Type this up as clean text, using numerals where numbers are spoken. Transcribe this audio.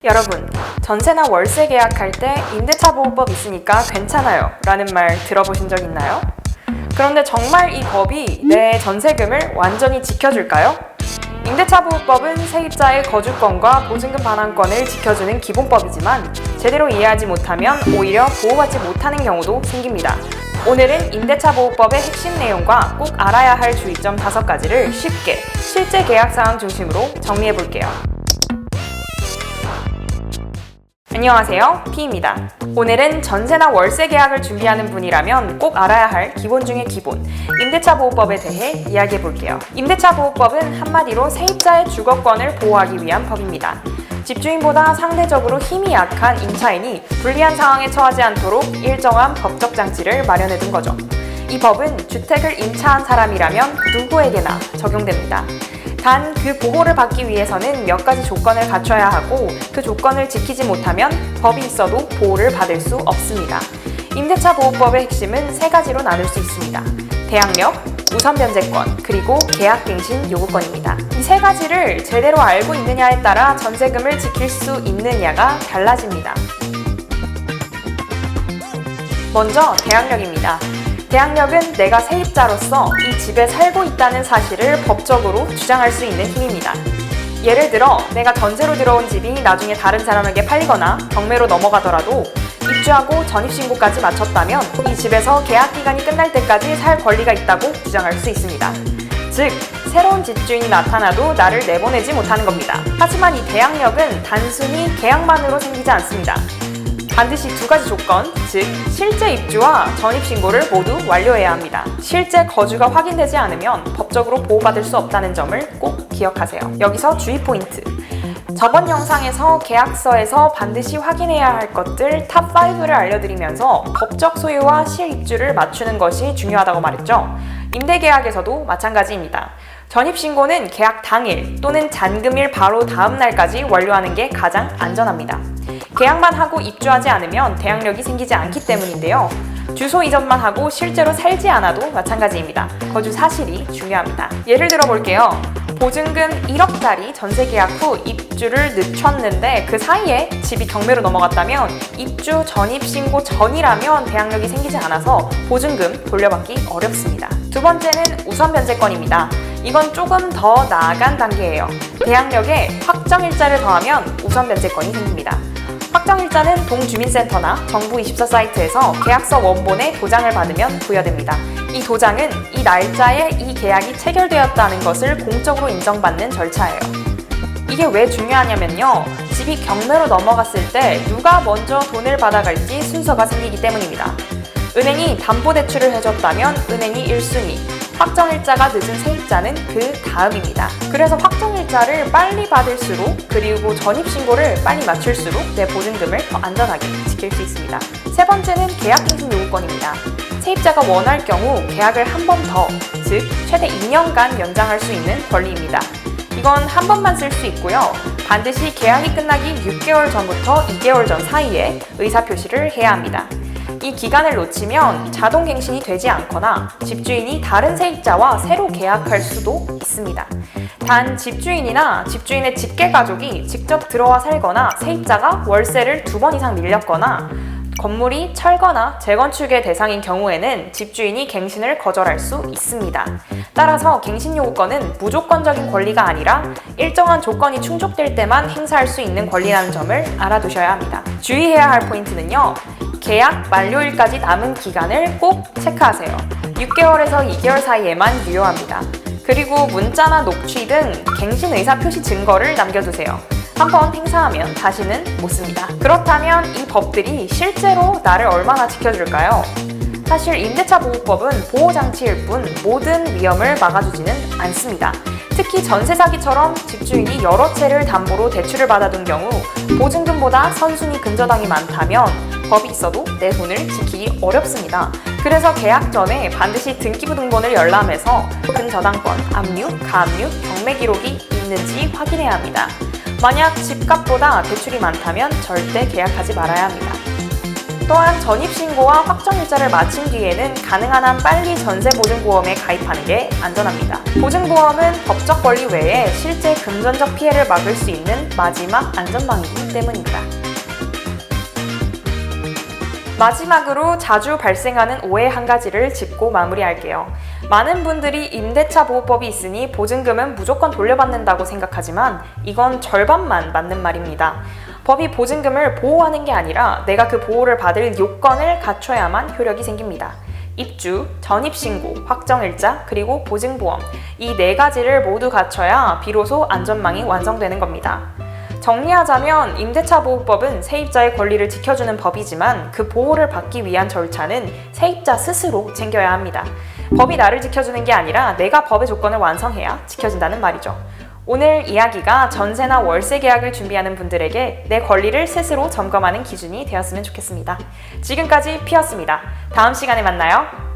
여러분, 전세나 월세 계약할 때 임대차 보호법 있으니까 괜찮아요 라는 말 들어보신 적 있나요? 그런데 정말 이 법이 내 전세금을 완전히 지켜줄까요? 임대차 보호법은 세입자의 거주권과 보증금 반환권을 지켜주는 기본법이지만 제대로 이해하지 못하면 오히려 보호받지 못하는 경우도 생깁니다. 오늘은 임대차 보호법의 핵심 내용과 꼭 알아야 할 주의점 5가지를 쉽게 실제 계약 사항 중심으로 정리해 볼게요. 안녕하세요, 피입니다. 오늘은 전세나 월세 계약을 준비하는 분이라면 꼭 알아야 할 기본 중의 기본, 임대차 보호법에 대해 이야기해 볼게요. 임대차 보호법은 한마디로 세입자의 주거권을 보호하기 위한 법입니다. 집주인보다 상대적으로 힘이 약한 임차인이 불리한 상황에 처하지 않도록 일정한 법적 장치를 마련해 둔 거죠. 이 법은 주택을 임차한 사람이라면 누구에게나 적용됩니다. 단 그 보호를 받기 위해서는 몇 가지 조건을 갖춰야 하고 그 조건을 지키지 못하면 법이 있어도 보호를 받을 수 없습니다. 임대차 보호법의 핵심은 3가지로 나눌 수 있습니다. 대항력, 우선 변제권, 그리고 계약갱신 요구권입니다. 이 3가지를 제대로 알고 있느냐에 따라 전세금을 지킬 수 있느냐가 달라집니다. 먼저 대항력입니다. 대항력은 내가 세입자로서 이 집에 살고 있다는 사실을 법적으로 주장할 수 있는 힘입니다. 예를 들어 내가 전세로 들어온 집이 나중에 다른 사람에게 팔리거나 경매로 넘어가더라도 입주하고 전입신고까지 마쳤다면 이 집에서 계약기간이 끝날 때까지 살 권리가 있다고 주장할 수 있습니다. 즉, 새로운 집주인이 나타나도 나를 내보내지 못하는 겁니다. 하지만 이 대항력은 단순히 계약만으로 생기지 않습니다. 반드시 2가지 조건, 즉 실제 입주와 전입신고를 모두 완료해야 합니다. 실제 거주가 확인되지 않으면 법적으로 보호받을 수 없다는 점을 꼭 기억하세요. 여기서 주의 포인트. 저번 영상에서 계약서에서 반드시 확인해야 할 것들 탑5를 알려드리면서 법적 소유와 실입주를 맞추는 것이 중요하다고 말했죠. 임대계약에서도 마찬가지입니다. 전입신고는 계약 당일 또는 잔금일 바로 다음 날까지 완료하는 게 가장 안전합니다. 계약만 하고 입주하지 않으면 대항력이 생기지 않기 때문인데요. 주소 이전만 하고 실제로 살지 않아도 마찬가지입니다. 거주 사실이 중요합니다. 예를 들어 볼게요. 보증금 1억짜리 전세 계약 후 입주를 늦췄는데 그 사이에 집이 경매로 넘어갔다면 입주 전입신고 전이라면 대항력이 생기지 않아서 보증금 돌려받기 어렵습니다. 2번째는 우선 변제권입니다. 이건 조금 더 나아간 단계예요. 대항력에 확정일자를 더하면 우선 변제권이 생깁니다. 확정일자는 동주민센터나 정부24 사이트에서 계약서 원본의 도장을 받으면 부여됩니다. 이 도장은 이 날짜에 이 계약이 체결되었다는 것을 공적으로 인정받는 절차예요. 이게 왜 중요하냐면요. 집이 경매로 넘어갔을 때 누가 먼저 돈을 받아갈지 순서가 생기기 때문입니다. 은행이 담보대출을 해줬다면 은행이 1순위, 확정일자가 늦은 세입자는 그 다음입니다. 그래서 확정일자를 빨리 받을수록 그리고 전입신고를 빨리 마칠수록 내 보증금을 더 안전하게 지킬 수 있습니다. 3번째는 계약갱신 요구권입니다. 세입자가 원할 경우 계약을 한 번 더, 즉 최대 2년간 연장할 수 있는 권리입니다. 이건 한 번만 쓸 수 있고요. 반드시 계약이 끝나기 6개월 전부터 2개월 전 사이에 의사표시를 해야 합니다. 이 기간을 놓치면 자동갱신이 되지 않거나 집주인이 다른 세입자와 새로 계약할 수도 있습니다. 단 집주인이나 집주인의 직계가족이 직접 들어와 살거나 세입자가 월세를 2번 이상 밀렸거나 건물이 철거나 재건축의 대상인 경우에는 집주인이 갱신을 거절할 수 있습니다. 따라서 갱신 요구권은 무조건적인 권리가 아니라 일정한 조건이 충족될 때만 행사할 수 있는 권리라는 점을 알아두셔야 합니다. 주의해야 할 포인트는요. 계약 만료일까지 남은 기간을 꼭 체크하세요. 6개월에서 2개월 사이에만 유효합니다. 그리고 문자나 녹취 등 갱신 의사 표시 증거를 남겨두세요. 한번 행사하면 다시는 못 씁니다. 그렇다면 이 법들이 실제로 나를 얼마나 지켜줄까요? 사실 임대차 보호법은 보호장치일 뿐 모든 위험을 막아주지는 않습니다. 특히 전세 사기처럼 집주인이 여러 채를 담보로 대출을 받아둔 경우 보증금보다 선순위 근저당이 많다면 법이 있어도 내 돈을 지키기 어렵습니다. 그래서 계약 전에 반드시 등기부 등본을 열람해서 근저당권, 압류, 가압류, 경매 기록이 있는지 확인해야 합니다. 만약 집값보다 대출이 많다면 절대 계약하지 말아야 합니다. 또한 전입신고와 확정일자를 마친 뒤에는 가능한 한 빨리 전세보증보험에 가입하는 게 안전합니다. 보증보험은 법적 권리 외에 실제 금전적 피해를 막을 수 있는 마지막 안전망이기 때문입니다. 마지막으로 자주 발생하는 오해 한 가지를 짚고 마무리할게요. 많은 분들이 임대차 보호법이 있으니 보증금은 무조건 돌려받는다고 생각하지만 이건 절반만 맞는 말입니다. 법이 보증금을 보호하는 게 아니라 내가 그 보호를 받을 요건을 갖춰야만 효력이 생깁니다. 입주, 전입신고, 확정일자, 그리고 보증보험 이 네 가지를 모두 갖춰야 비로소 안전망이 완성되는 겁니다. 정리하자면 임대차 보호법은 세입자의 권리를 지켜주는 법이지만 그 보호를 받기 위한 절차는 세입자 스스로 챙겨야 합니다. 법이 나를 지켜주는 게 아니라 내가 법의 조건을 완성해야 지켜진다는 말이죠. 오늘 이야기가 전세나 월세 계약을 준비하는 분들에게 내 권리를 스스로 점검하는 기준이 되었으면 좋겠습니다. 지금까지 피였습니다. 다음 시간에 만나요.